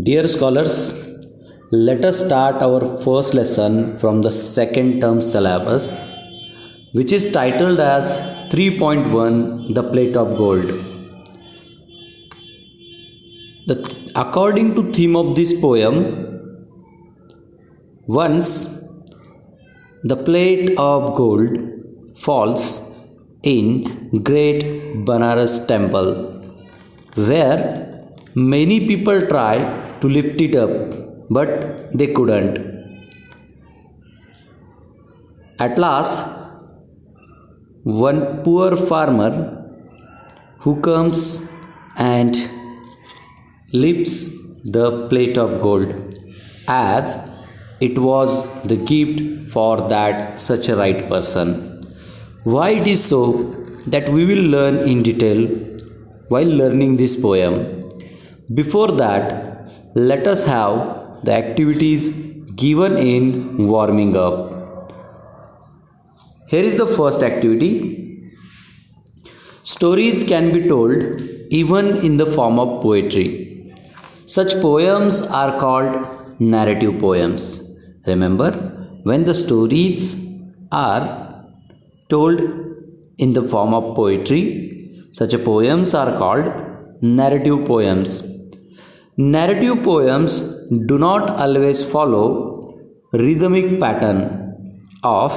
Dear scholars, let us start our first lesson from the second term syllabus, which is titled as 3.1 The Plate of Gold. According to theme of this poem, once the plate of gold falls in great Banaras temple, where many people try to lift it up, but they couldn't. At last, one poor farmer who comes and lifts the plate of gold, as it was the gift for that such a right person. Why it is so, that we will learn in detail while learning this poem. Before that, let us have the activities given in warming up. Here is the first activity. Stories can be told even in the form of poetry. Such poems are called narrative poems. Remember, when the stories are told in the form of poetry, such poems are called narrative poems. Narrative poems do not always follow rhythmic pattern of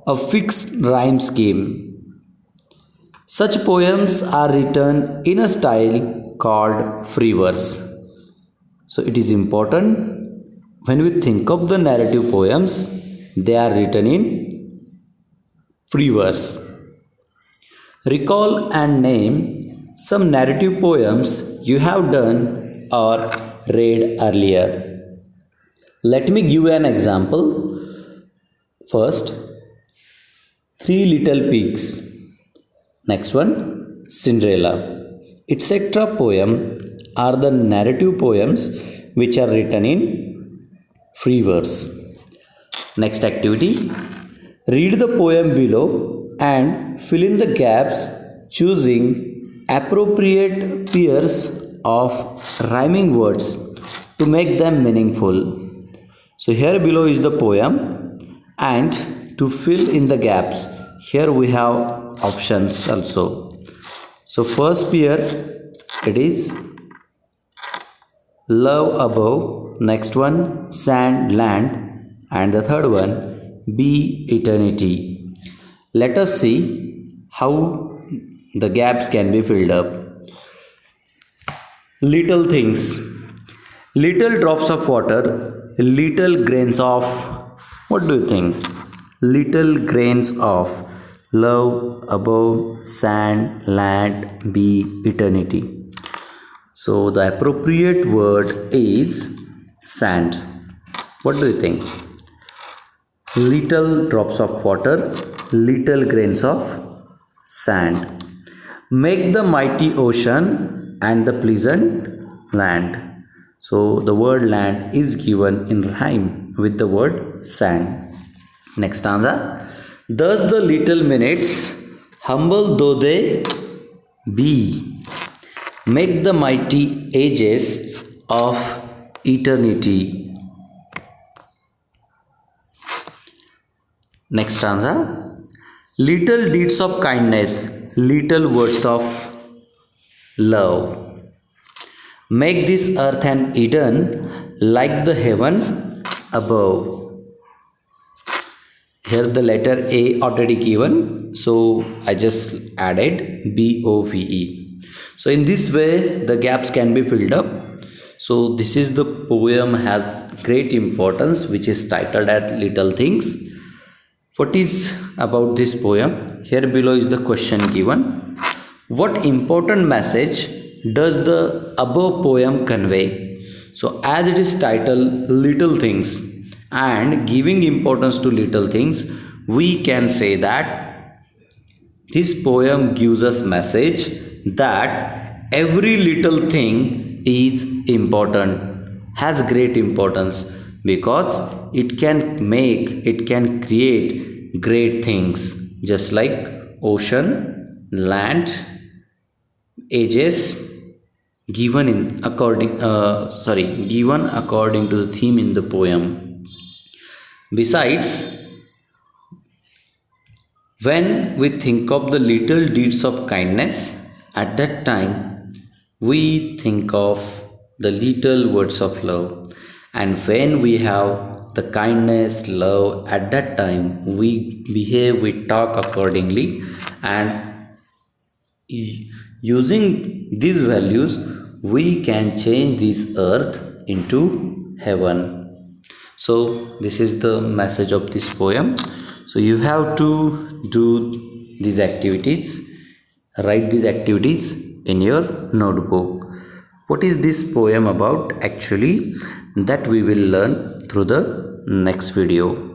a fixed rhyme scheme. Such poems are written in a style called free verse. So it is important, when we think of the narrative poems, they are written in free verse. Recall and name some narrative poems you have done or read earlier. Let me give you an example. First, Three Little Pigs. Next one, Cinderella. Etc. poem are the narrative poems which are written in free verse. Next activity. Read the poem below and fill in the gaps choosing appropriate pairs of rhyming words to make them meaningful. So here below is the poem, and to fill in the gaps, here we have options also. So first pair, it is love above, next one sand land, and the third one be eternity. Let us see how the gaps can be filled up. Little things, little drops of water, little grains of, what do you think? Little grains of love above, sand, land, be eternity. So the appropriate word is sand. What do you think? Little drops of water, little grains of sand. Make the mighty ocean and the pleasant land. So the word land is given in rhyme with the word sand. Next stanza. Thus the little minutes, humble though they be, make the mighty ages of eternity. Next stanza. Little deeds of kindness, little words of love, make this earth an Eden like the heaven above. Here the letter A already given, so I just added BOVE. So in this way the gaps can be filled up. So this is the poem has great importance, which is titled as Little Things. What is about this poem? Here below is the question given. What important message does the above poem convey? So as it is titled Little Things and giving importance to little things, we can say that this poem gives us message that every little thing is important, has great importance, because it can create great things, just like ocean, land, ages, given according to the theme in the poem. Besides, when we think of the little deeds of kindness, at that time we think of the little words of love. And when we have the kindness, love, at that time we behave, we talk accordingly. And using these values, we can change this earth into heaven. So, this is the message of this poem. So, you have to do these activities, write these activities in your notebook. What is this poem about actually? That we will learn through the next video.